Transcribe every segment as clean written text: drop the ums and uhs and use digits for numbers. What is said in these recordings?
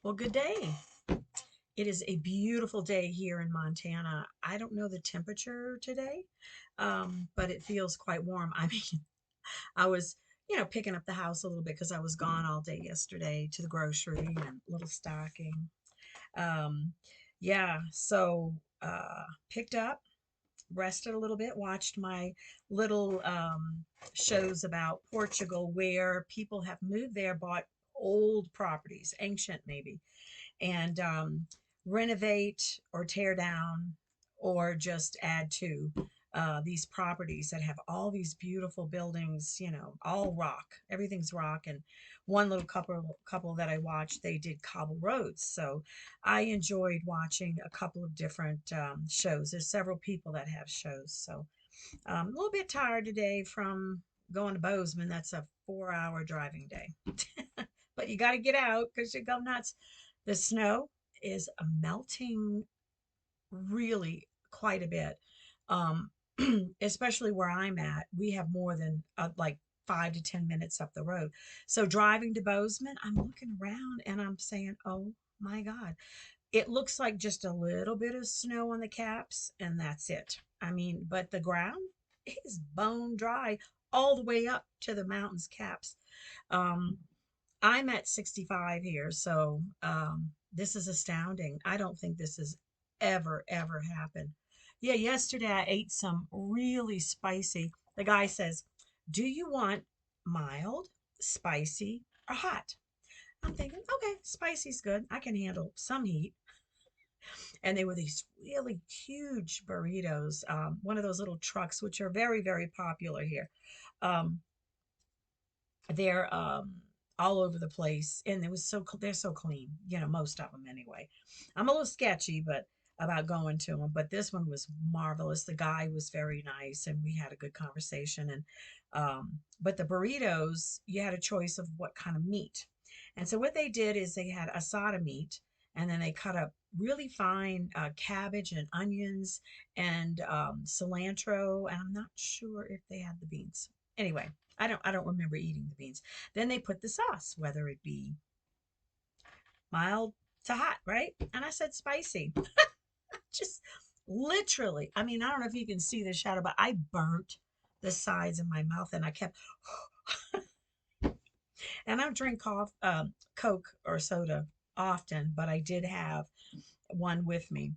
Well, good day. It is a beautiful day here in Montana. I don't know the temperature today, but it feels quite warm. I mean, I was, picking up the house a little bit because I was gone all day yesterday to the grocery and a little stocking. Um, yeah, so picked up, rested a little bit, watched my little shows about Portugal where people have moved there, bought old properties, ancient maybe, and renovate or tear down or just add to these properties that have all these beautiful buildings, all rock. Everything's rock. And one little couple that I watched, they did cobble roads. So I enjoyed watching a couple of different shows. There's several people that have shows. So a little bit tired today from going to Bozeman. That's a 4 hour driving day. But you got to get out because you go nuts. The snow is melting really quite a bit. Um, Especially where I'm at, we have more than like 5 to 10 minutes up the road. So driving to Bozeman, I'm looking around and I'm saying, oh my God, it looks like just a little bit of snow on the caps and that's it. I mean, but the ground is bone dry all the way up to the mountain's caps. Um, I'm at 65 here, so this is astounding. I don't think this has ever happened. Yeah, yesterday I ate some really spicy. The guy says, "Do you want mild, spicy, or hot?" I'm thinking, okay, spicy's good. I can handle some heat. And they were these really huge burritos, one of those little trucks, which are very popular here. Um, they're all over the place, and it was they're so clean, most of them anyway. I'm a little sketchy, but about going to them, but this one was marvelous. The guy was very nice, and we had a good conversation. And but the burritos, you had a choice of what kind of meat, and so what they did is they had asada meat, and then they cut up really fine cabbage and onions and cilantro, and I'm not sure if they had the beans. Anyway, I don't remember eating the beans. Then they put the sauce, whether it be mild to hot, right? And I said spicy. Just literally. I mean, I don't know if you can see the shadow, but I burnt the sides of my mouth and I kept and I don't drink Coke or soda often, but I did have one with me.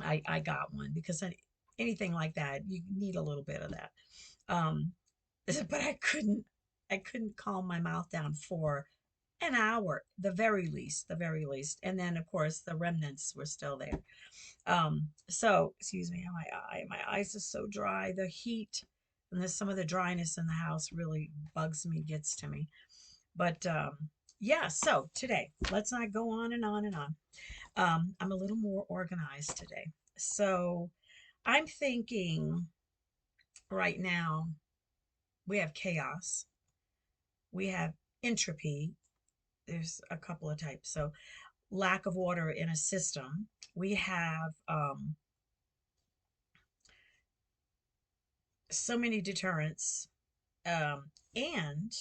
I got one because anything like that, you need a little bit of that. Um, but I couldn't calm my mouth down for an hour, the very least. And then of course the remnants were still there. So excuse me, my eyes are so dry. The heat and there's some of the dryness in the house really bugs me, gets to me. But yeah, so today, let's not go on and on and on. I'm a little more organized today. So I'm thinking right now we have chaos, we have entropy. There's a couple of types. So lack of water in a system. We have so many deterrents. And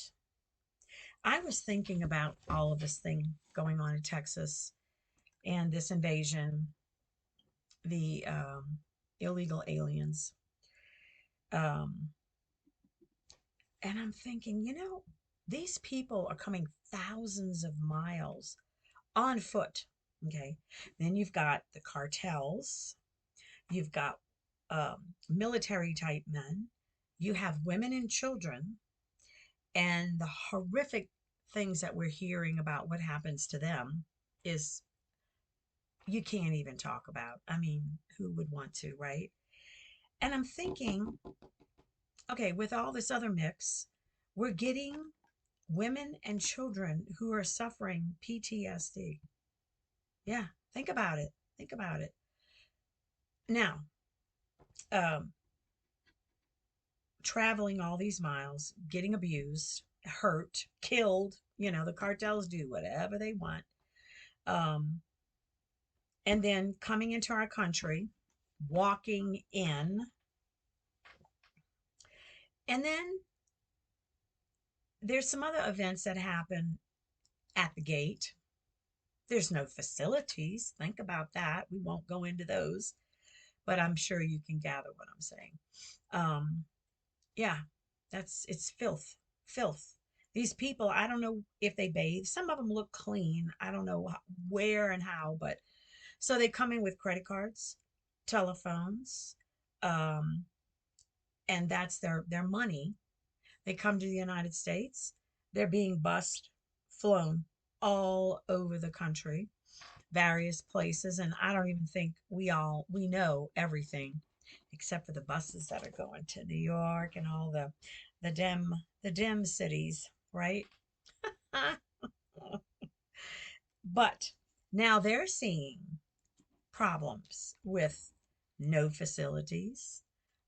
I was thinking about all of this thing going on in Texas and this invasion, the illegal aliens. Um, and I'm thinking, these people are coming thousands of miles on foot. Okay. Then you've got the cartels, you've got military type men, you have women and children, and the horrific things that we're hearing about what happens to them is you can't even talk about. I mean, who would want to, right? And I'm thinking, okay, with all this other mix, we're getting women and children who are suffering PTSD. Yeah, think about it. Think about it. Now, um, traveling all these miles, getting abused, hurt, killed. The cartels do whatever they want. Um, and then coming into our country, walking in, and then there's some other events that happen at the gate. There's no facilities. Think about that. We won't go into those, but I'm sure you can gather what I'm saying. Um, yeah, it's filth, filth. These people, I don't know if they bathe. Some of them look clean. I don't know where and how, but so they come in with credit cards, telephones, um, and that's their money. They come to the United States. They're being bused, flown all over the country, various places, and I don't even think we know everything except for the buses that are going to New York and all the dim the dim cities, right? But now they're seeing problems with no facilities.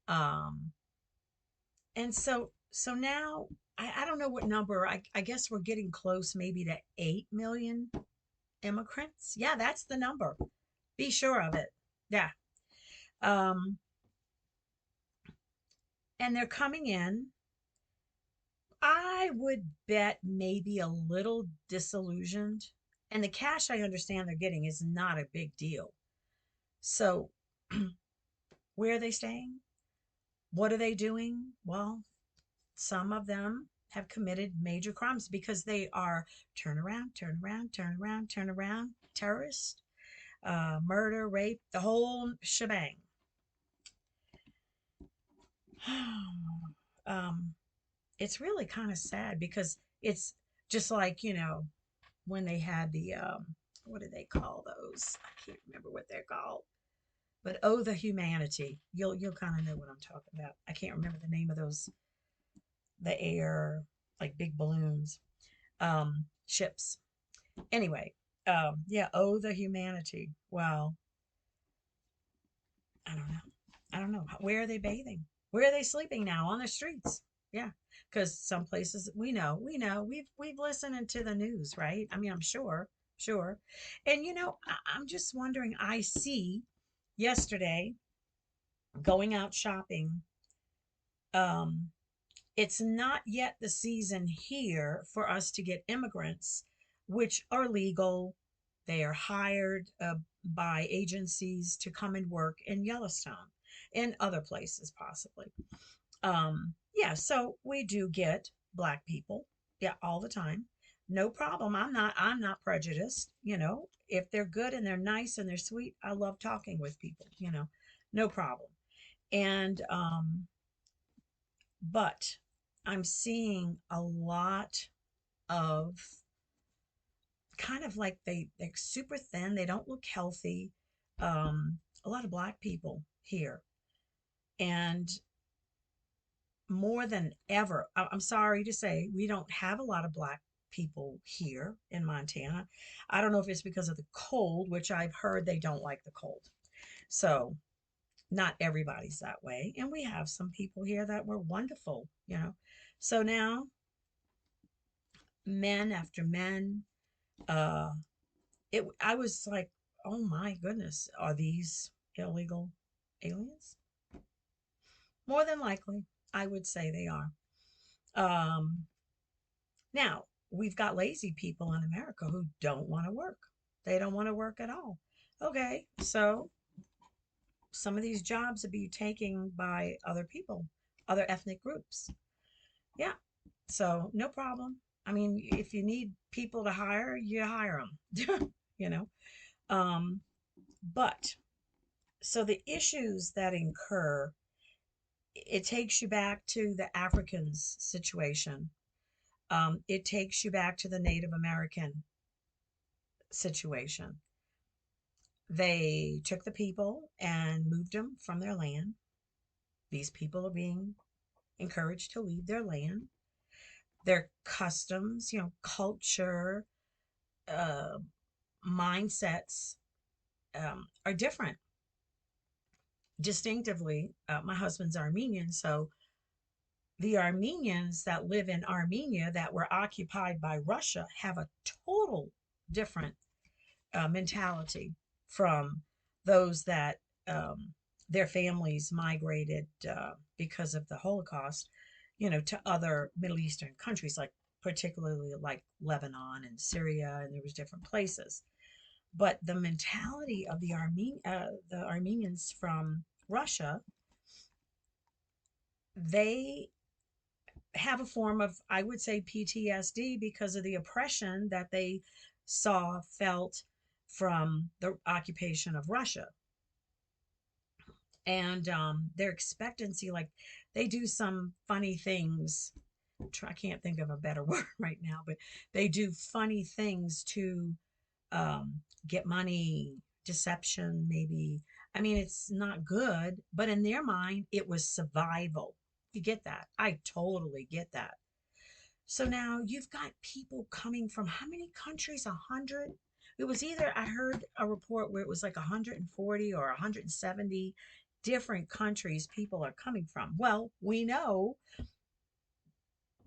Um, and so now I don't know what number. I guess we're getting close maybe to 8 million immigrants. Yeah, that's the number. Be sure of it. Yeah. Um, and they're coming in. I would bet maybe a little disillusioned. And the cash I understand they're getting is not a big deal. So, where are they staying? What are they doing? Well, some of them have committed major crimes because they are turn around, turn around, turn around, turn around, terrorist, murder, rape, the whole shebang. um, it's really kind of sad because it's just like, when they had the what do they call those? I can't remember what they're called. But oh, the humanity. You'll kind of know what I'm talking about. I can't remember the name of those, the air, like big balloons, ships. Anyway, yeah, oh, the humanity. Well, I don't know. I don't know. Where are they bathing? Where are they sleeping now? On the streets? Yeah, because some places we know we've listened to the news, right? I mean, I'm sure. And I'm just wondering. I see yesterday going out shopping. Um, it's not yet the season here for us to get immigrants, which are legal. They are hired by agencies to come and work in Yellowstone and other places, possibly. Yeah, so we do get Black people, yeah, all the time. No problem. I'm not prejudiced. If they're good and they're nice and they're sweet, I love talking with people. No problem. And but I'm seeing a lot of kind of like they're super thin. They don't look healthy. A lot of Black people here, and more than ever, I'm sorry to say, we don't have a lot of Black people here in Montana. I don't know if it's because of the cold, which I've heard they don't like the cold. So not everybody's that way, and we have some people here that were wonderful. So now men after men. Uh, I was like, oh my goodness, are these illegal aliens? More than likely, I would say they are. Um, Now, we've got lazy people in America who don't want to work. They don't want to work at all. Okay, so some of these jobs would be taken by other people, other ethnic groups. Yeah, so no problem. I mean, if you need people to hire, you hire them. you know. Um, but so the issues that incur, it takes you back to the Africans situation. It takes you back to the Native American situation. They took the people and moved them from their land. These people are being encouraged to leave their land. Their customs, culture, uh, mindsets are different. Distinctively, my husband's Armenian, so the Armenians that live in Armenia that were occupied by Russia have a total different mentality from those that their families migrated because of the Holocaust, to other Middle Eastern countries, like particularly like Lebanon and Syria, and there was different places. But the mentality of the Armenians from Russia, they have a form of, I would say, PTSD because of the oppression that they felt from the occupation of Russia. And their expectancy, like they do some funny things. I can't think of a better word right now, but they do funny things to get money, deception, maybe. I mean, it's not good, but in their mind, it was survival. You get that? I totally get that. So now you've got people coming from how many countries? 100? It was either, I heard a report where it was like 140 or 170 different countries people are coming from. Well, we know,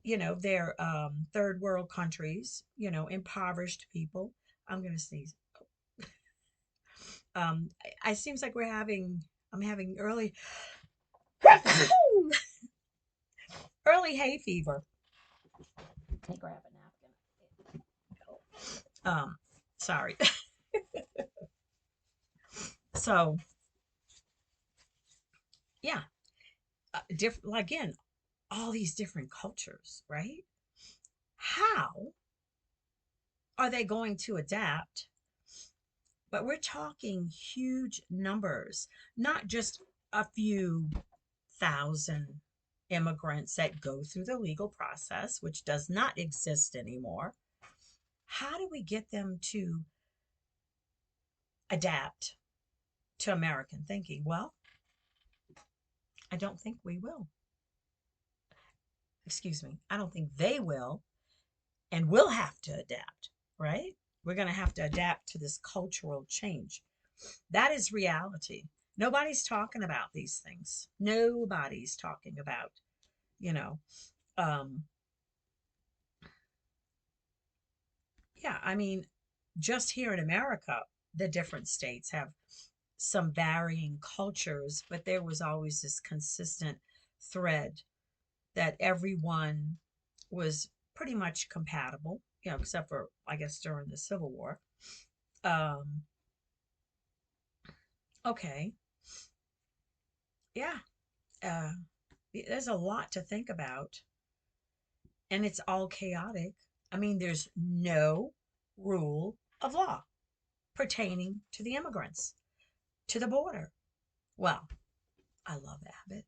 they're third world countries, impoverished people. I'm going to sneeze. I seems like I'm having early hay fever. Hey, grab a napkin. Sorry. So yeah, different, again, all these different cultures, right? How are they going to adapt? But we're talking huge numbers, not just a few thousand immigrants that go through the legal process, which does not exist anymore. How do we get them to adapt to American thinking? Well, I don't think we will. Excuse me. I don't think they will, and we'll have to adapt, right? We're going to have to adapt to this cultural change. That is reality. Nobody's talking about these things. Nobody's talking about, you know, um, yeah, I mean, just here in America, the different states have some varying cultures, but there was always this consistent thread that everyone was pretty much compatible, except for, I guess, during the Civil War. Um, okay, yeah, uh, there's a lot to think about, and it's all chaotic. I mean, there's no rule of law pertaining to the immigrants, to the border. Well, I love Abbott.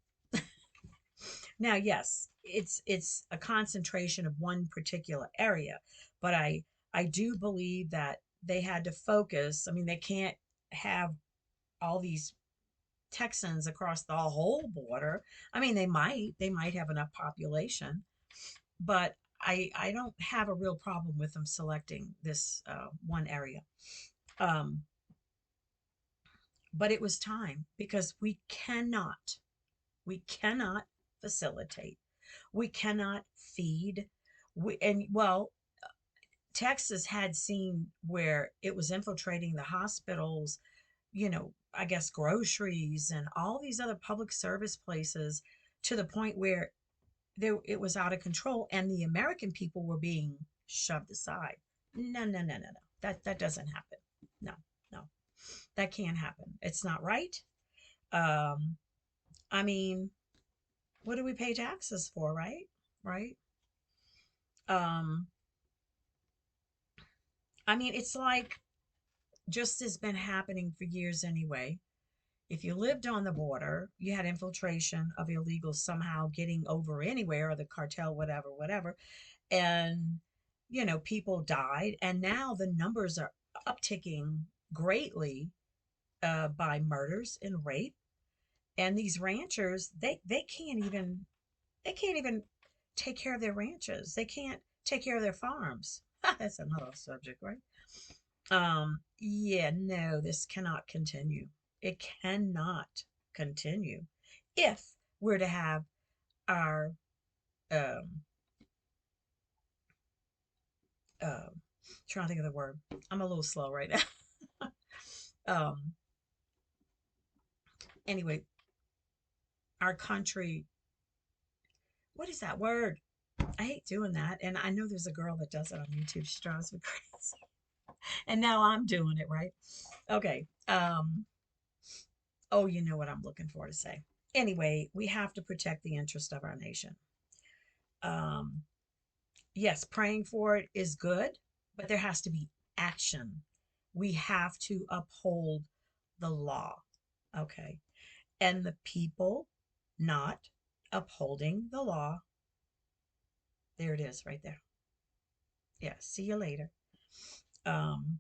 Now, yes, it's a concentration of one particular area, but I do believe that they had to focus. I mean, they can't have all these Texans across the whole border. I mean, they might have enough population, but I don't have a real problem with them selecting this one area. Um, but it was time because we cannot facilitate, we cannot feed. And well, Texas had seen where it was infiltrating the hospitals, I guess groceries and all these other public service places, to the point where it was out of control and the American people were being shoved aside. No, no, no, no, no. That doesn't happen. No, no. That can't happen. It's not right. Um, I mean, what do we pay taxes for, right? Right? Um, I mean, it's like just has been happening for years anyway. If you lived on the border, you had infiltration of illegals somehow getting over anywhere, or the cartel, whatever, whatever. And, people died. And now the numbers are upticking greatly by murders and rape. And these ranchers, they can't even take care of their ranches. They can't take care of their farms. That's another subject, right? Yeah, no, this cannot continue. It cannot continue if we're to have our um trying to think of the word. I'm a little slow right now. um anyway, our country, what is that word? I hate doing that. And I know there's a girl that does it on YouTube. She drives me crazy. And now I'm doing it, right? Okay. Oh, you know what I'm looking for to say. Anyway, we have to protect the interest of our nation. Um, yes, praying for it is good, but there has to be action. We have to uphold the law. Okay. And the people not upholding the law, there it is right there. Yeah, see you later. Um,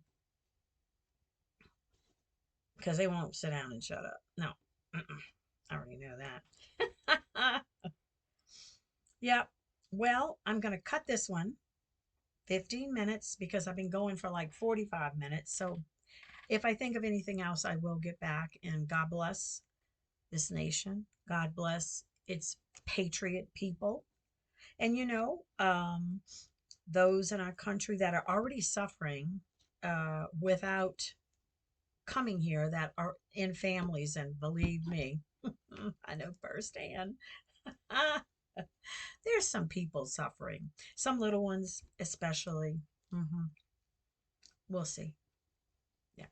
because they won't sit down and shut up. No, I already know that. Yep. Well, I'm going to cut this one 15 minutes because I've been going for like 45 minutes. So if I think of anything else, I will get back. And God bless this nation. God bless its patriot people. And those in our country that are already suffering without coming here, that are in families, and believe me, I know firsthand. There's some people suffering, some little ones especially. hmm We'll see. Yeah.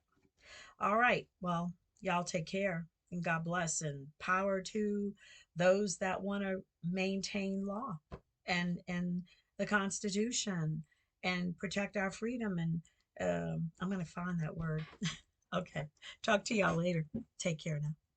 All right. Well, y'all take care and God bless, and power to those that want to maintain law and the Constitution and protect our freedom. And I'm going to find that word. Okay. Talk to y'all later. Take care now.